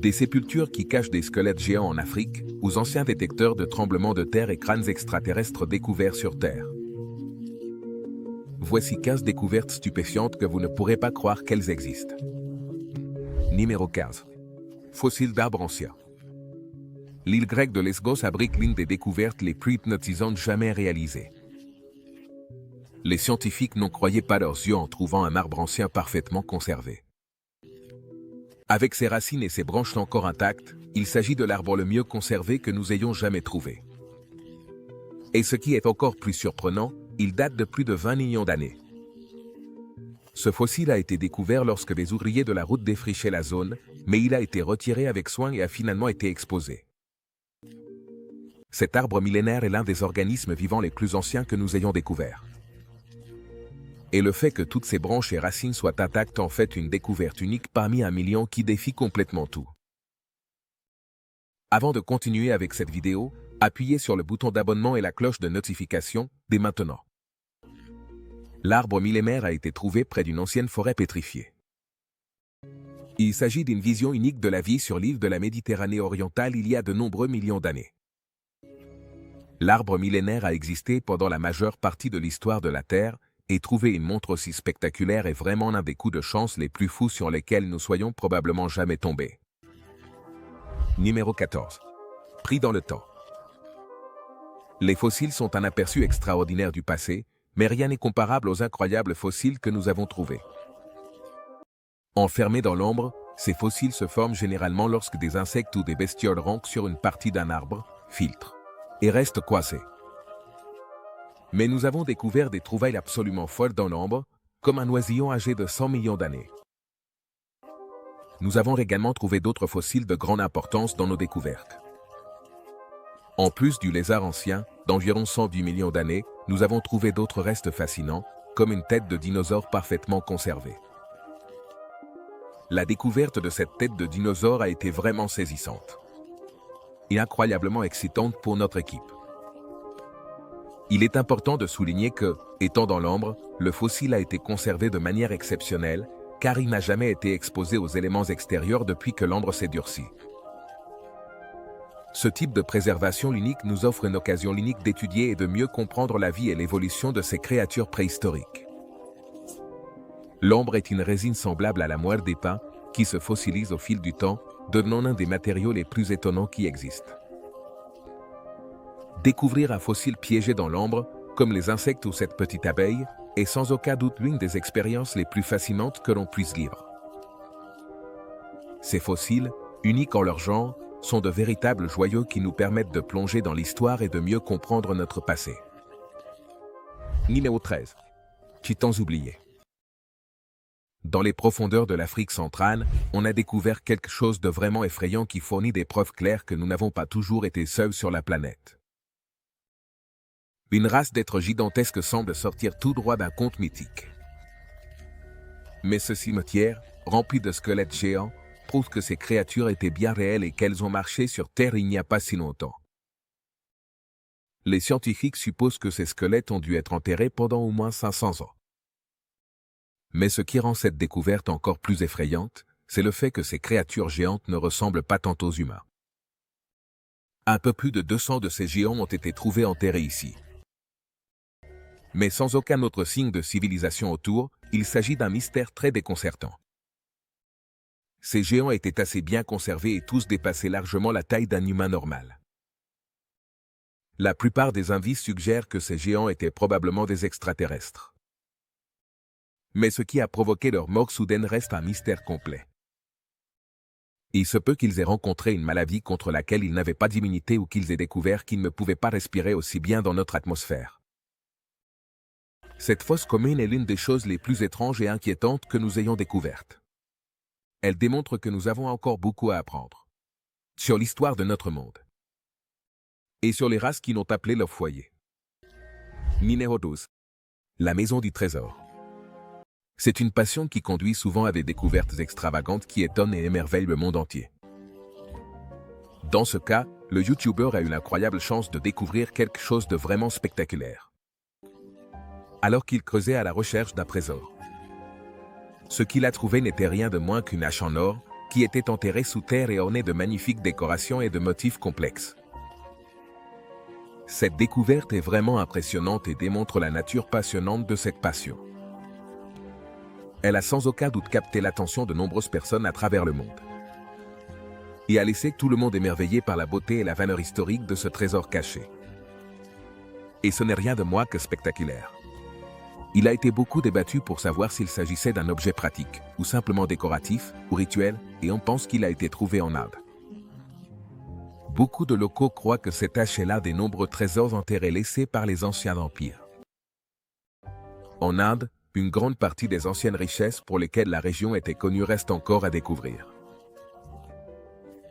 Des sépultures qui cachent des squelettes géants en Afrique, aux anciens détecteurs de tremblements de terre et crânes extraterrestres découverts sur Terre. Voici 15 découvertes stupéfiantes que vous ne pourrez pas croire qu'elles existent. Numéro 15. Fossiles d'arbres anciens. L'île grecque de Lesbos abrite l'une des découvertes les plus hypnotisantes jamais réalisées. Les scientifiques n'en croyaient pas leurs yeux en trouvant un arbre ancien parfaitement conservé. Avec ses racines et ses branches encore intactes, il s'agit de l'arbre le mieux conservé que nous ayons jamais trouvé. Et ce qui est encore plus surprenant, il date de plus de 20 millions d'années. Ce fossile a été découvert lorsque des ouvriers de la route défrichaient la zone, mais il a été retiré avec soin et a finalement été exposé. Cet arbre millénaire est l'un des organismes vivants les plus anciens que nous ayons découverts. Et le fait que toutes ses branches et racines soient intactes en fait une découverte unique parmi un million qui défie complètement tout. Avant de continuer avec cette vidéo, appuyez sur le bouton d'abonnement et la cloche de notification, dès maintenant. L'arbre millénaire a été trouvé près d'une ancienne forêt pétrifiée. Il s'agit d'une vision unique de la vie sur l'île de la Méditerranée orientale il y a de nombreux millions d'années. L'arbre millénaire a existé pendant la majeure partie de l'histoire de la Terre, et trouver une montre aussi spectaculaire est vraiment l'un des coups de chance les plus fous sur lesquels nous soyons probablement jamais tombés. Numéro 14. Pris dans le temps. Les fossiles sont un aperçu extraordinaire du passé, mais rien n'est comparable aux incroyables fossiles que nous avons trouvés. Enfermés dans l'ombre, ces fossiles se forment généralement lorsque des insectes ou des bestioles rampent sur une partie d'un arbre, filtrent, et restent coincés. Mais nous avons découvert des trouvailles absolument folles dans l'ombre, comme un oisillon âgé de 100 millions d'années. Nous avons également trouvé d'autres fossiles de grande importance dans nos découvertes. En plus du lézard ancien, d'environ 110 millions d'années, nous avons trouvé d'autres restes fascinants, comme une tête de dinosaure parfaitement conservée. La découverte de cette tête de dinosaure a été vraiment saisissante et incroyablement excitante pour notre équipe. Il est important de souligner que, étant dans l'ombre, le fossile a été conservé de manière exceptionnelle, car il n'a jamais été exposé aux éléments extérieurs depuis que l'ombre s'est durcie. Ce type de préservation unique nous offre une occasion unique d'étudier et de mieux comprendre la vie et l'évolution de ces créatures préhistoriques. L'ombre est une résine semblable à la moelle des pins, qui se fossilise au fil du temps, devenant l'un des matériaux les plus étonnants qui existent. Découvrir un fossile piégé dans l'ombre, comme les insectes ou cette petite abeille, est sans aucun doute l'une des expériences les plus fascinantes que l'on puisse vivre. Ces fossiles, uniques en leur genre, sont de véritables joyaux qui nous permettent de plonger dans l'histoire et de mieux comprendre notre passé. Numéro 13. Titans oubliés. Dans les profondeurs de l'Afrique centrale, on a découvert quelque chose de vraiment effrayant qui fournit des preuves claires que nous n'avons pas toujours été seuls sur la planète. Une race d'êtres gigantesques semble sortir tout droit d'un conte mythique. Mais ce cimetière, rempli de squelettes géants, prouve que ces créatures étaient bien réelles et qu'elles ont marché sur Terre il n'y a pas si longtemps. Les scientifiques supposent que ces squelettes ont dû être enterrés pendant au moins 500 ans. Mais ce qui rend cette découverte encore plus effrayante, c'est le fait que ces créatures géantes ne ressemblent pas tant aux humains. Un peu plus de 200 de ces géants ont été trouvés enterrés ici. Mais sans aucun autre signe de civilisation autour, il s'agit d'un mystère très déconcertant. Ces géants étaient assez bien conservés et tous dépassaient largement la taille d'un humain normal. La plupart des indices suggèrent que ces géants étaient probablement des extraterrestres. Mais ce qui a provoqué leur mort soudaine reste un mystère complet. Il se peut qu'ils aient rencontré une maladie contre laquelle ils n'avaient pas d'immunité ou qu'ils aient découvert qu'ils ne pouvaient pas respirer aussi bien dans notre atmosphère. Cette fosse commune est l'une des choses les plus étranges et inquiétantes que nous ayons découvertes. Elle démontre que nous avons encore beaucoup à apprendre sur l'histoire de notre monde et sur les races qui l'ont appelé leur foyer. Numéro 12. La maison du trésor. C'est une passion qui conduit souvent à des découvertes extravagantes qui étonnent et émerveillent le monde entier. Dans ce cas, le YouTuber a eu l'incroyable chance de découvrir quelque chose de vraiment spectaculaire, alors qu'il creusait à la recherche d'un trésor. Ce qu'il a trouvé n'était rien de moins qu'une hache en or, qui était enterré sous terre et orné de magnifiques décorations et de motifs complexes. Cette découverte est vraiment impressionnante et démontre la nature passionnante de cette passion. Elle a sans aucun doute capté l'attention de nombreuses personnes à travers le monde et a laissé tout le monde émerveillé par la beauté et la valeur historique de ce trésor caché. Et ce n'est rien de moins que spectaculaire. Il a été beaucoup débattu pour savoir s'il s'agissait d'un objet pratique, ou simplement décoratif, ou rituel, et on pense qu'il a été trouvé en Inde. Beaucoup de locaux croient que cet H est l'un des nombreux trésors enterrés laissés par les anciens empires. En Inde, une grande partie des anciennes richesses pour lesquelles la région était connue reste encore à découvrir.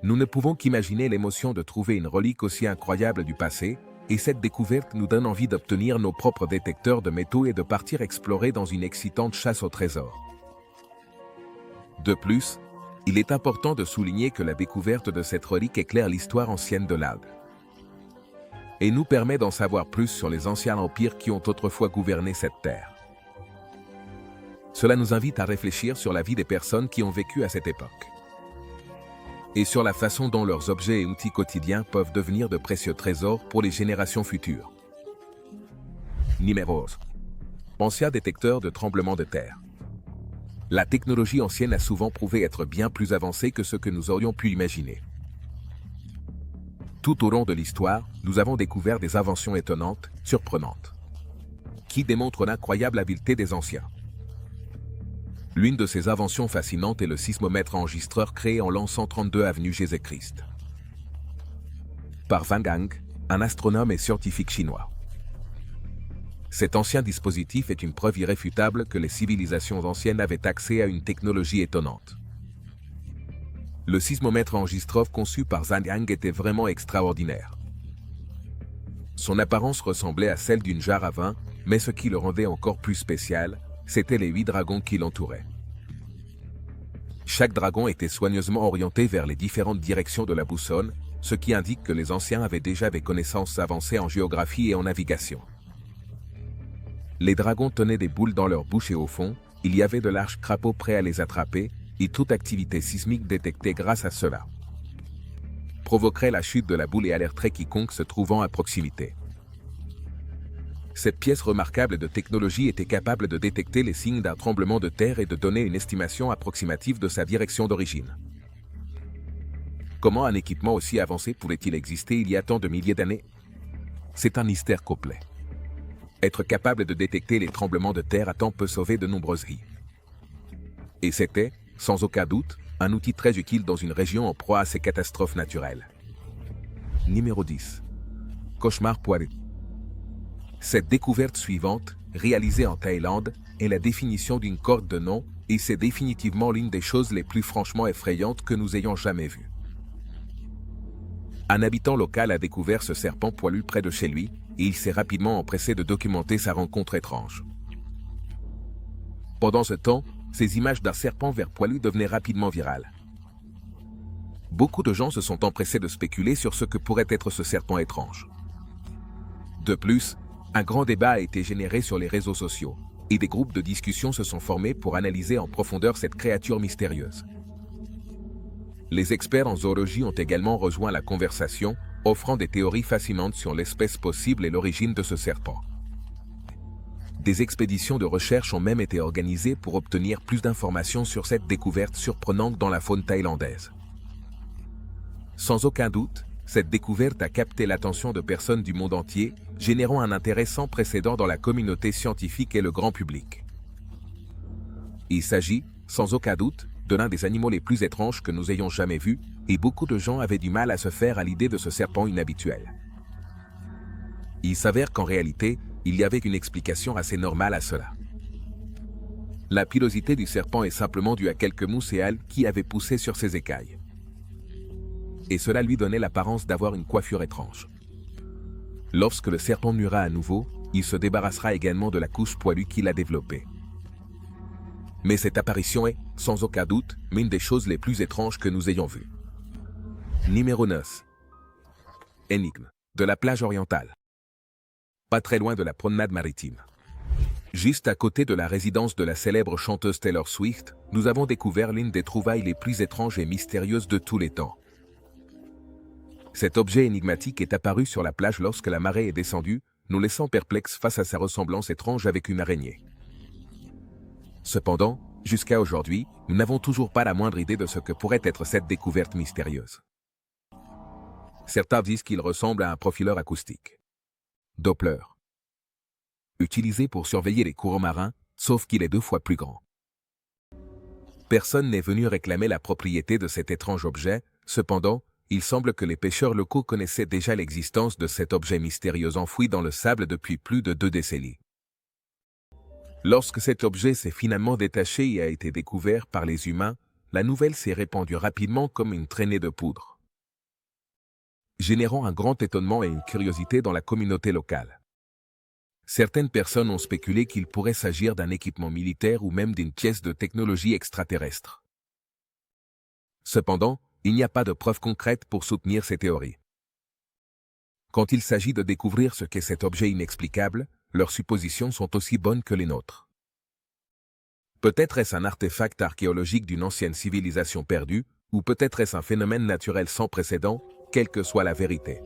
Nous ne pouvons qu'imaginer l'émotion de trouver une relique aussi incroyable du passé, et cette découverte nous donne envie d'obtenir nos propres détecteurs de métaux et de partir explorer dans une excitante chasse au trésor. De plus, il est important de souligner que la découverte de cette relique éclaire l'histoire ancienne de l'Inde et nous permet d'en savoir plus sur les anciens empires qui ont autrefois gouverné cette terre. Cela nous invite à réfléchir sur la vie des personnes qui ont vécu à cette époque et sur la façon dont leurs objets et outils quotidiens peuvent devenir de précieux trésors pour les générations futures. Numéro 11. Ancien détecteur de tremblements de terre. La technologie ancienne a souvent prouvé être bien plus avancée que ce que nous aurions pu imaginer. Tout au long de l'histoire, nous avons découvert des inventions étonnantes, surprenantes, qui démontrent l'incroyable habileté des anciens. L'une de ces inventions fascinantes est le sismomètre enregistreur créé en l'an 132 avenue Jésus-Christ par Wang Gang, un astronome et scientifique chinois. Cet ancien dispositif est une preuve irréfutable que les civilisations anciennes avaient accès à une technologie étonnante. Le sismomètre enregistreur conçu par Wang Gang était vraiment extraordinaire. Son apparence ressemblait à celle d'une jarre à vin, mais ce qui le rendait encore plus spécial, c'étaient les 8 dragons qui l'entouraient. Chaque dragon était soigneusement orienté vers les différentes directions de la boussole, ce qui indique que les anciens avaient déjà des connaissances avancées en géographie et en navigation. Les dragons tenaient des boules dans leur bouche et au fond, il y avait de larges crapauds prêts à les attraper, et toute activité sismique détectée grâce à cela provoquerait la chute de la boule et alerterait quiconque se trouvant à proximité. Cette pièce remarquable de technologie était capable de détecter les signes d'un tremblement de terre et de donner une estimation approximative de sa direction d'origine. Comment un équipement aussi avancé pouvait-il exister il y a tant de milliers d'années? C'est un mystère complet. Être capable de détecter les tremblements de terre à temps peut sauver de nombreuses vies. Et c'était, sans aucun doute, un outil très utile dans une région en proie à ces catastrophes naturelles. Numéro 10. Cauchemar poilu. Cette découverte suivante, réalisée en Thaïlande, est la définition d'une corde de nom, et c'est définitivement l'une des choses les plus franchement effrayantes que nous ayons jamais vues. Un habitant local a découvert ce serpent poilu près de chez lui, et il s'est rapidement empressé de documenter sa rencontre étrange. Pendant ce temps, ces images d'un serpent vert poilu devenaient rapidement virales. Beaucoup de gens se sont empressés de spéculer sur ce que pourrait être ce serpent étrange. De plus, un grand débat a été généré sur les réseaux sociaux, et des groupes de discussion se sont formés pour analyser en profondeur cette créature mystérieuse. Les experts en zoologie ont également rejoint la conversation, offrant des théories fascinantes sur l'espèce possible et l'origine de ce serpent. Des expéditions de recherche ont même été organisées pour obtenir plus d'informations sur cette découverte surprenante dans la faune thaïlandaise. Sans aucun doute, cette découverte a capté l'attention de personnes du monde entier, générant un intérêt sans précédent dans la communauté scientifique et le grand public. Il s'agit, sans aucun doute, de l'un des animaux les plus étranges que nous ayons jamais vus, et beaucoup de gens avaient du mal à se faire à l'idée de ce serpent inhabituel. Il s'avère qu'en réalité, il y avait une explication assez normale à cela. La pilosité du serpent est simplement due à quelques mousses et algues qui avaient poussé sur ses écailles. Et cela lui donnait l'apparence d'avoir une coiffure étrange. Lorsque le serpent mûra à nouveau, il se débarrassera également de la couche poilue qu'il a développée. Mais cette apparition est, sans aucun doute, l'une des choses les plus étranges que nous ayons vues. Numéro 9. Énigme. De la plage orientale. Pas très loin de la promenade maritime. Juste à côté de la résidence de la célèbre chanteuse Taylor Swift, nous avons découvert l'une des trouvailles les plus étranges et mystérieuses de tous les temps. Cet objet énigmatique est apparu sur la plage lorsque la marée est descendue, nous laissant perplexes face à sa ressemblance étrange avec une araignée. Cependant, jusqu'à aujourd'hui, nous n'avons toujours pas la moindre idée de ce que pourrait être cette découverte mystérieuse. Certains disent qu'il ressemble à un profileur acoustique. Doppler. Utilisé pour surveiller les courants marins, sauf qu'il est 2 fois plus grand. Personne n'est venu réclamer la propriété de cet étrange objet, cependant, il semble que les pêcheurs locaux connaissaient déjà l'existence de cet objet mystérieux enfoui dans le sable depuis plus de 2 décennies. Lorsque cet objet s'est finalement détaché et a été découvert par les humains, la nouvelle s'est répandue rapidement comme une traînée de poudre, générant un grand étonnement et une curiosité dans la communauté locale. Certaines personnes ont spéculé qu'il pourrait s'agir d'un équipement militaire ou même d'une pièce de technologie extraterrestre. Cependant, il n'y a pas de preuves concrètes pour soutenir ces théories. Quand il s'agit de découvrir ce qu'est cet objet inexplicable, leurs suppositions sont aussi bonnes que les nôtres. Peut-être est-ce un artefact archéologique d'une ancienne civilisation perdue, ou peut-être est-ce un phénomène naturel sans précédent, quelle que soit la vérité.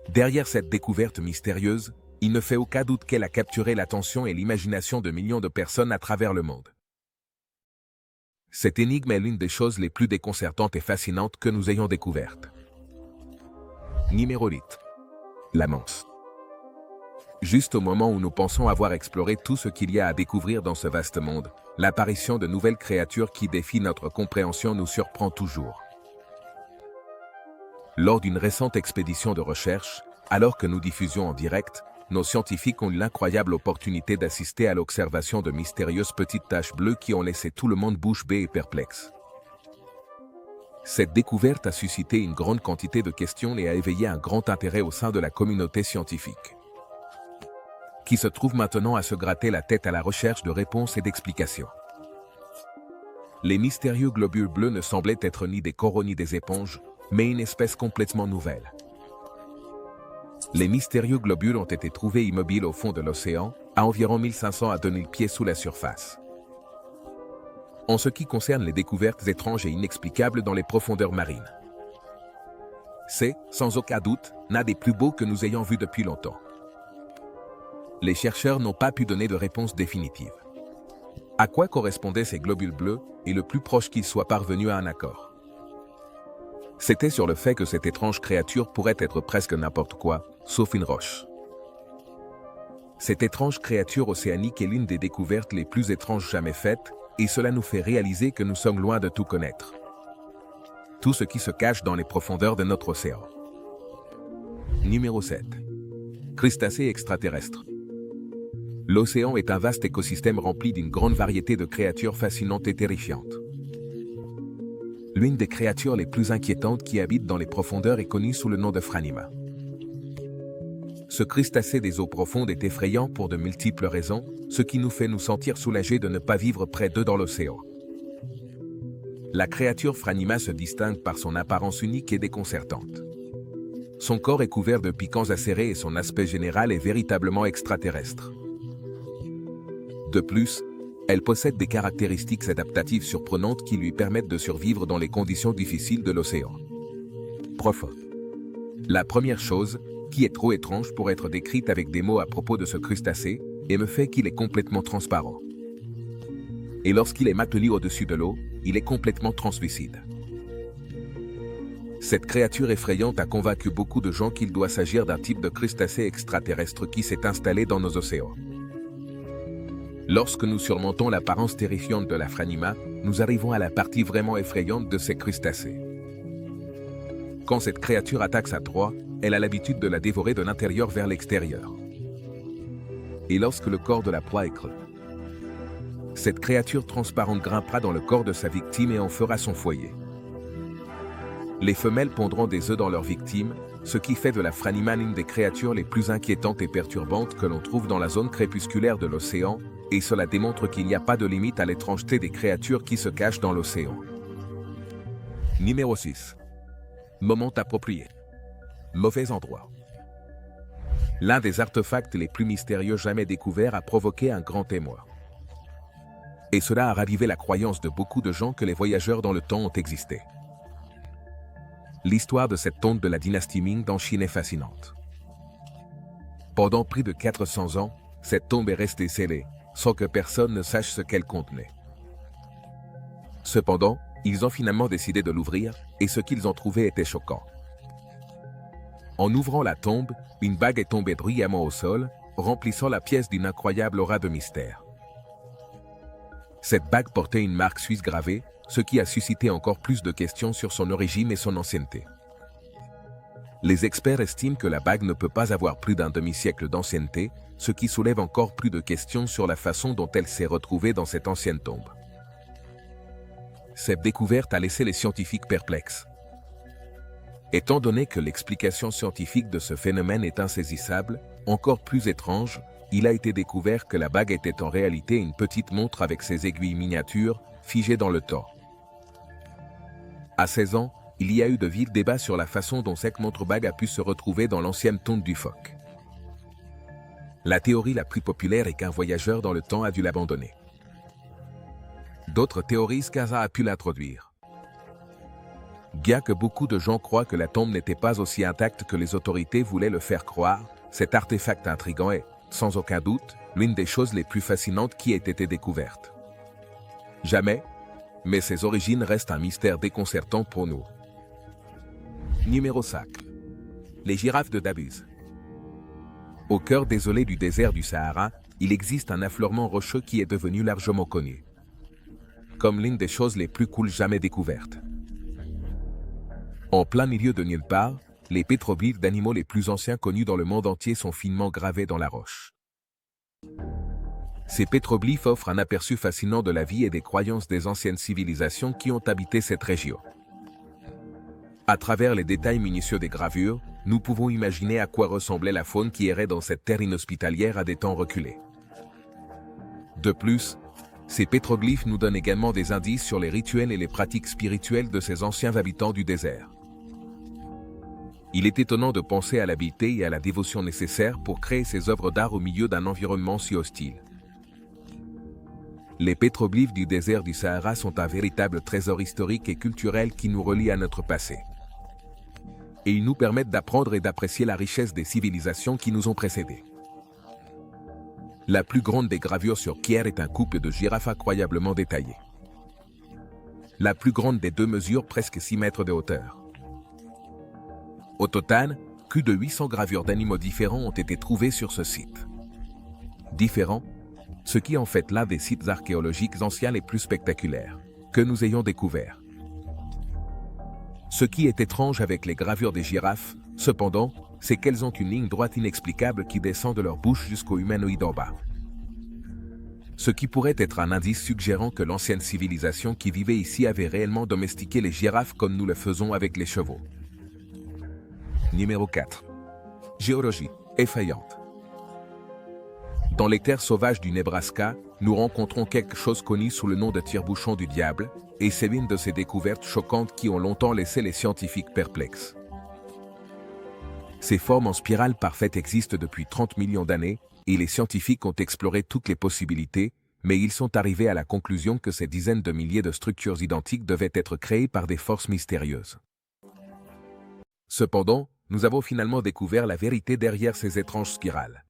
Derrière cette découverte mystérieuse, il ne fait aucun doute qu'elle a capturé l'attention et l'imagination de millions de personnes à travers le monde. Cette énigme est l'une des choses les plus déconcertantes et fascinantes que nous ayons découvertes. Numéro 8. La Manse. Juste au moment où nous pensons avoir exploré tout ce qu'il y a à découvrir dans ce vaste monde, l'apparition de nouvelles créatures qui défient notre compréhension nous surprend toujours. Lors d'une récente expédition de recherche, alors que nous diffusions en direct, nos scientifiques ont eu l'incroyable opportunité d'assister à l'observation de mystérieuses petites taches bleues qui ont laissé tout le monde bouche bée et perplexe. Cette découverte a suscité une grande quantité de questions et a éveillé un grand intérêt au sein de la communauté scientifique, qui se trouve maintenant à se gratter la tête à la recherche de réponses et d'explications. Les mystérieux globules bleus ne semblaient être ni des coraux ni des éponges, mais une espèce complètement nouvelle. Les mystérieux globules ont été trouvés immobiles au fond de l'océan, à environ 1500 à 2000 pieds sous la surface. En ce qui concerne les découvertes étranges et inexplicables dans les profondeurs marines, c'est, sans aucun doute, l'un des plus beaux que nous ayons vus depuis longtemps. Les chercheurs n'ont pas pu donner de réponse définitive. À quoi correspondaient ces globules bleus, et le plus proche qu'ils soient parvenus à un accord? C'était sur le fait que cette étrange créature pourrait être presque n'importe quoi, sauf une roche. Cette étrange créature océanique est l'une des découvertes les plus étranges jamais faites, et cela nous fait réaliser que nous sommes loin de tout connaître. Tout ce qui se cache dans les profondeurs de notre océan. Numéro 7. Crustacés extraterrestres. L'océan est un vaste écosystème rempli d'une grande variété de créatures fascinantes et terrifiantes. L'une des créatures les plus inquiétantes qui habitent dans les profondeurs est connue sous le nom de Phranima. Ce crustacé des eaux profondes est effrayant pour de multiples raisons, ce qui nous fait nous sentir soulagés de ne pas vivre près d'eux dans l'océan. La créature Phranima se distingue par son apparence unique et déconcertante. Son corps est couvert de piquants acérés et son aspect général est véritablement extraterrestre. De plus, elle possède des caractéristiques adaptatives surprenantes qui lui permettent de survivre dans les conditions difficiles de l'océan. Profond. La première chose, qui est trop étrange pour être décrite avec des mots à propos de ce crustacé, est le fait qu'il est complètement transparent. Et lorsqu'il est maintenu au-dessus de l'eau, il est complètement translucide. Cette créature effrayante a convaincu beaucoup de gens qu'il doit s'agir d'un type de crustacé extraterrestre qui s'est installé dans nos océans. Lorsque nous surmontons l'apparence terrifiante de la Phranima, nous arrivons à la partie vraiment effrayante de ces crustacés. Quand cette créature attaque sa proie, elle a l'habitude de la dévorer de l'intérieur vers l'extérieur. Et lorsque le corps de la proie est creux, cette créature transparente grimpera dans le corps de sa victime et en fera son foyer. Les femelles pondront des œufs dans leurs victimes, ce qui fait de la Phranima l'une des créatures les plus inquiétantes et perturbantes que l'on trouve dans la zone crépusculaire de l'océan, et cela démontre qu'il n'y a pas de limite à l'étrangeté des créatures qui se cachent dans l'océan. Numéro 6. Moment approprié. Mauvais endroit. L'un des artefacts les plus mystérieux jamais découverts a provoqué un grand émoi. Et cela a ravivé la croyance de beaucoup de gens que les voyageurs dans le temps ont existé. L'histoire de cette tombe de la dynastie Ming en Chine est fascinante. Pendant plus de 400 ans, cette tombe est restée scellée, sans que personne ne sache ce qu'elle contenait. Cependant, ils ont finalement décidé de l'ouvrir, et ce qu'ils ont trouvé était choquant. En ouvrant la tombe, une bague est tombée bruyamment au sol, remplissant la pièce d'une incroyable aura de mystère. Cette bague portait une marque suisse gravée, ce qui a suscité encore plus de questions sur son origine et son ancienneté. Les experts estiment que la bague ne peut pas avoir plus d'un demi-siècle d'ancienneté, ce qui soulève encore plus de questions sur la façon dont elle s'est retrouvée dans cette ancienne tombe. Cette découverte a laissé les scientifiques perplexes. Étant donné que l'explication scientifique de ce phénomène est insaisissable, encore plus étrange, il a été découvert que la bague était en réalité une petite montre avec ses aiguilles miniatures, figées dans le temps. À 16 ans, il y a eu de vifs débats sur la façon dont cette montre-bague a pu se retrouver dans l'ancienne tombe du phoque. La théorie la plus populaire est qu'un voyageur dans le temps a dû l'abandonner. D'autres théorisent qu'Asa a pu l'introduire. Bien que beaucoup de gens croient que la tombe n'était pas aussi intacte que les autorités voulaient le faire croire, cet artefact intrigant est, sans aucun doute, l'une des choses les plus fascinantes qui ait été découverte. Jamais, mais ses origines restent un mystère déconcertant pour nous. Numéro 5. Les girafes de Dabuz. Au cœur désolé du désert du Sahara, il existe un affleurement rocheux qui est devenu largement connu comme l'une des choses les plus cool jamais découvertes. En plein milieu de nulle part, les pétroglyphes d'animaux les plus anciens connus dans le monde entier sont finement gravés dans la roche. Ces pétroglyphes offrent un aperçu fascinant de la vie et des croyances des anciennes civilisations qui ont habité cette région. À travers les détails minutieux des gravures, nous pouvons imaginer à quoi ressemblait la faune qui errait dans cette terre inhospitalière à des temps reculés. De plus, ces pétroglyphes nous donnent également des indices sur les rituels et les pratiques spirituelles de ces anciens habitants du désert. Il est étonnant de penser à l'habileté et à la dévotion nécessaires pour créer ces œuvres d'art au milieu d'un environnement si hostile. Les pétroglyphes du désert du Sahara sont un véritable trésor historique et culturel qui nous relie à notre passé. Et ils nous permettent d'apprendre et d'apprécier la richesse des civilisations qui nous ont précédés. La plus grande des gravures sur pierre est un couple de girafes incroyablement détaillé. La plus grande des deux mesure presque 6 mètres de hauteur. Au total, plus de 800 gravures d'animaux différents ont été trouvées sur ce site. Différents, ce qui en fait l'un des sites archéologiques anciens les plus spectaculaires que nous ayons découverts. Ce qui est étrange avec les gravures des girafes, cependant, c'est qu'elles ont une ligne droite inexplicable qui descend de leur bouche jusqu'au humanoïde en bas. Ce qui pourrait être un indice suggérant que l'ancienne civilisation qui vivait ici avait réellement domestiqué les girafes comme nous le faisons avec les chevaux. Numéro 4. Géologie effrayante. Dans les terres sauvages du Nebraska, nous rencontrons quelque chose connu sous le nom de tire-bouchon du diable, et c'est l'une de ces découvertes choquantes qui ont longtemps laissé les scientifiques perplexes. Ces formes en spirale parfaite existent depuis 30 millions d'années, et les scientifiques ont exploré toutes les possibilités, mais ils sont arrivés à la conclusion que ces dizaines de milliers de structures identiques devaient être créées par des forces mystérieuses. Cependant, nous avons finalement découvert la vérité derrière ces étranges spirales.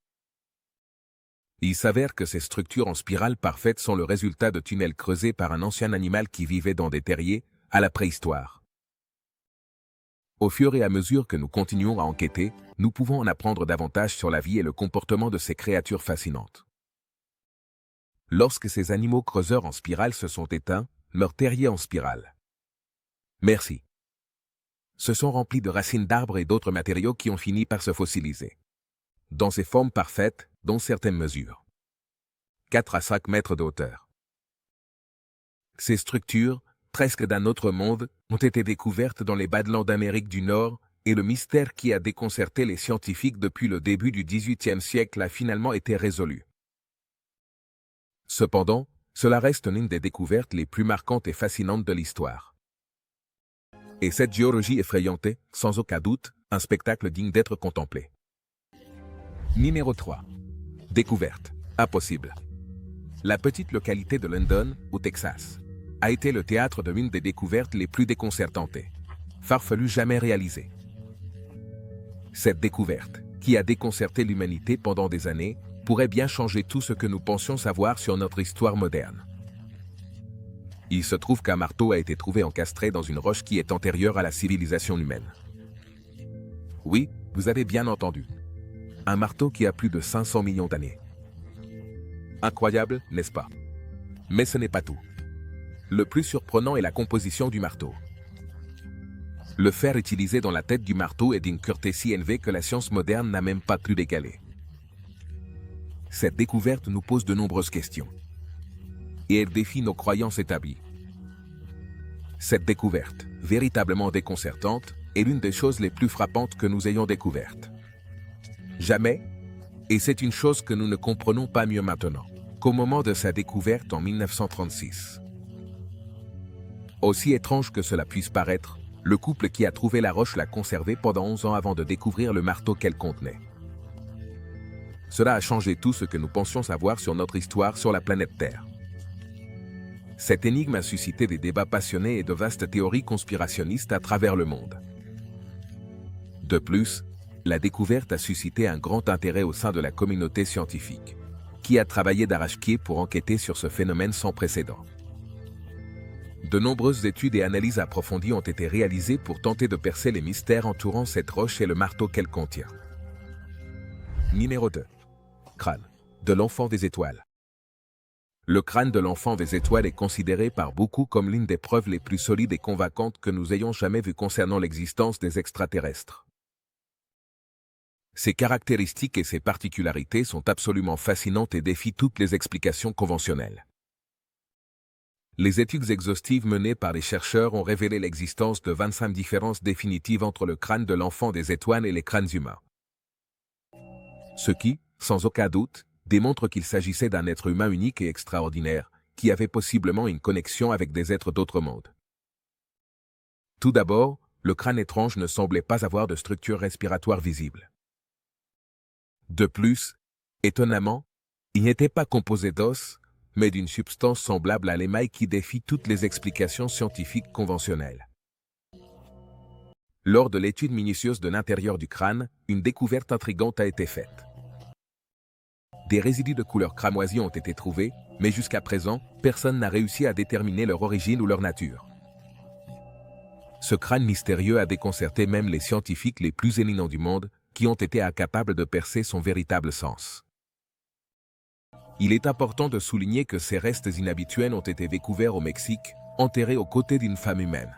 Il s'avère que ces structures en spirale parfaite sont le résultat de tunnels creusés par un ancien animal qui vivait dans des terriers, à la préhistoire. Au fur et à mesure que nous continuons à enquêter, nous pouvons en apprendre davantage sur la vie et le comportement de ces créatures fascinantes. Lorsque ces animaux creuseurs en spirale se sont éteints, leurs terriers en spirale. Merci. Se sont remplis de racines d'arbres et d'autres matériaux qui ont fini par se fossiliser. Dans ces formes parfaites, dont certaines mesurent 4 à 5 mètres de hauteur. Ces structures, presque d'un autre monde, ont été découvertes dans les Badlands d'Amérique du Nord, et le mystère qui a déconcerté les scientifiques depuis le début du XVIIIe siècle a finalement été résolu. Cependant, cela reste l'une des découvertes les plus marquantes et fascinantes de l'histoire. Et cette géologie effrayante est, sans aucun doute, un spectacle digne d'être contemplé. Numéro 3. Découverte. Impossible. La petite localité de London, au Texas, a été le théâtre de l'une des découvertes les plus déconcertantes et farfelues jamais réalisées. Cette découverte, qui a déconcerté l'humanité pendant des années, pourrait bien changer tout ce que nous pensions savoir sur notre histoire moderne. Il se trouve qu'un marteau a été trouvé encastré dans une roche qui est antérieure à la civilisation humaine. Oui, vous avez bien entendu. Un marteau qui a plus de 500 millions d'années. Incroyable, n'est-ce pas? Mais ce n'est pas tout. Le plus surprenant est la composition du marteau. Le fer utilisé dans la tête du marteau est d'une pureté si élevée que la science moderne n'a même pas pu l'égaler. Cette découverte nous pose de nombreuses questions. Et elle défie nos croyances établies. Cette découverte, véritablement déconcertante, est l'une des choses les plus frappantes que nous ayons découvertes. Jamais, et c'est une chose que nous ne comprenons pas mieux maintenant, qu'au moment de sa découverte en 1936. Aussi étrange que cela puisse paraître, le couple qui a trouvé la roche l'a conservée pendant 11 ans avant de découvrir le marteau qu'elle contenait. Cela a changé tout ce que nous pensions savoir sur notre histoire sur la planète Terre. Cette énigme a suscité des débats passionnés et de vastes théories conspirationnistes à travers le monde. De plus, la découverte a suscité un grand intérêt au sein de la communauté scientifique, qui a travaillé d'arrache-pied pour enquêter sur ce phénomène sans précédent. De nombreuses études et analyses approfondies ont été réalisées pour tenter de percer les mystères entourant cette roche et le marteau qu'elle contient. Numéro 2. Crâne de l'enfant des étoiles. Le crâne de l'enfant des étoiles est considéré par beaucoup comme l'une des preuves les plus solides et convaincantes que nous ayons jamais vues concernant l'existence des extraterrestres. Ses caractéristiques et ses particularités sont absolument fascinantes et défient toutes les explications conventionnelles. Les études exhaustives menées par les chercheurs ont révélé l'existence de 25 différences définitives entre le crâne de l'enfant des étoiles et les crânes humains. Ce qui, sans aucun doute, démontre qu'il s'agissait d'un être humain unique et extraordinaire, qui avait possiblement une connexion avec des êtres d'autres mondes. Tout d'abord, le crâne étrange ne semblait pas avoir de structure respiratoire visible. De plus, étonnamment, il n'était pas composé d'os, mais d'une substance semblable à l'émail qui défie toutes les explications scientifiques conventionnelles. Lors de l'étude minutieuse de l'intérieur du crâne, une découverte intrigante a été faite. Des résidus de couleur cramoisie ont été trouvés, mais jusqu'à présent, personne n'a réussi à déterminer leur origine ou leur nature. Ce crâne mystérieux a déconcerté même les scientifiques les plus éminents du monde, qui ont été incapables de percer son véritable sens. Il est important de souligner que ces restes inhabituels ont été découverts au Mexique, enterrés aux côtés d'une femme humaine.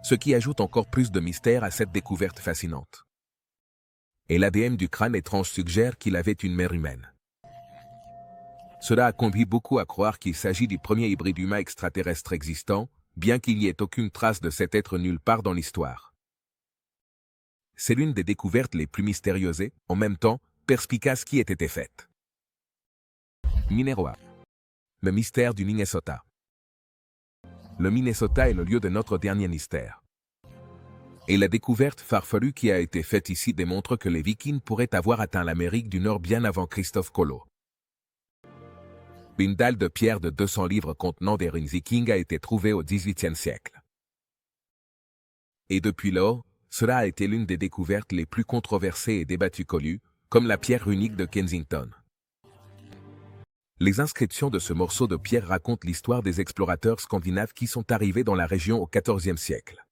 Ce qui ajoute encore plus de mystère à cette découverte fascinante. Et l'ADN du crâne étrange suggère qu'il avait une mère humaine. Cela a conduit beaucoup à croire qu'il s'agit du premier hybride humain extraterrestre existant, bien qu'il n'y ait aucune trace de cet être nulle part dans l'histoire. C'est l'une des découvertes les plus mystérieuses et, en même temps, perspicaces qui ait été faite. Numéro 1. Le mystère du Minnesota. Le Minnesota est le lieu de notre dernier mystère. Et la découverte farfelue qui a été faite ici démontre que les Vikings pourraient avoir atteint l'Amérique du Nord bien avant Christophe Colomb. Une dalle de pierre de 200 livres contenant des runes vikings a été trouvée au XVIIIe siècle. Et depuis lors, cela a été l'une des découvertes les plus controversées et débattues connues, comme la pierre runique de Kensington. Les inscriptions de ce morceau de pierre racontent l'histoire des explorateurs scandinaves qui sont arrivés dans la région au XIVe siècle.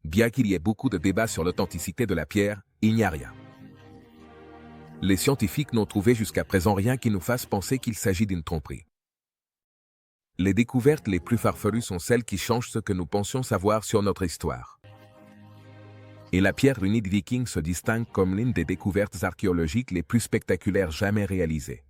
Bien qu'il y ait beaucoup de débats sur l'authenticité de la pierre, il n'y a rien. Les scientifiques n'ont trouvé jusqu'à présent rien qui nous fasse penser qu'il s'agit d'une tromperie. Les découvertes les plus farfelues sont celles qui changent ce que nous pensions savoir sur notre histoire. Et la pierre runique viking se distingue comme l'une des découvertes archéologiques les plus spectaculaires jamais réalisées.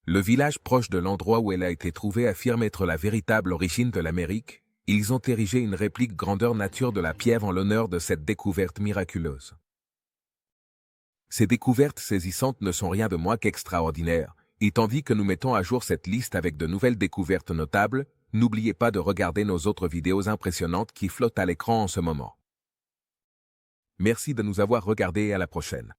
Le village proche de l'endroit où elle a été trouvée affirme être la véritable origine de l'Amérique. Ils ont érigé une réplique grandeur nature de la pierre en l'honneur de cette découverte miraculeuse. Ces découvertes saisissantes ne sont rien de moins qu'extraordinaires, et tandis que nous mettons à jour cette liste avec de nouvelles découvertes notables, n'oubliez pas de regarder nos autres vidéos impressionnantes qui flottent à l'écran en ce moment. Merci de nous avoir regardés et à la prochaine.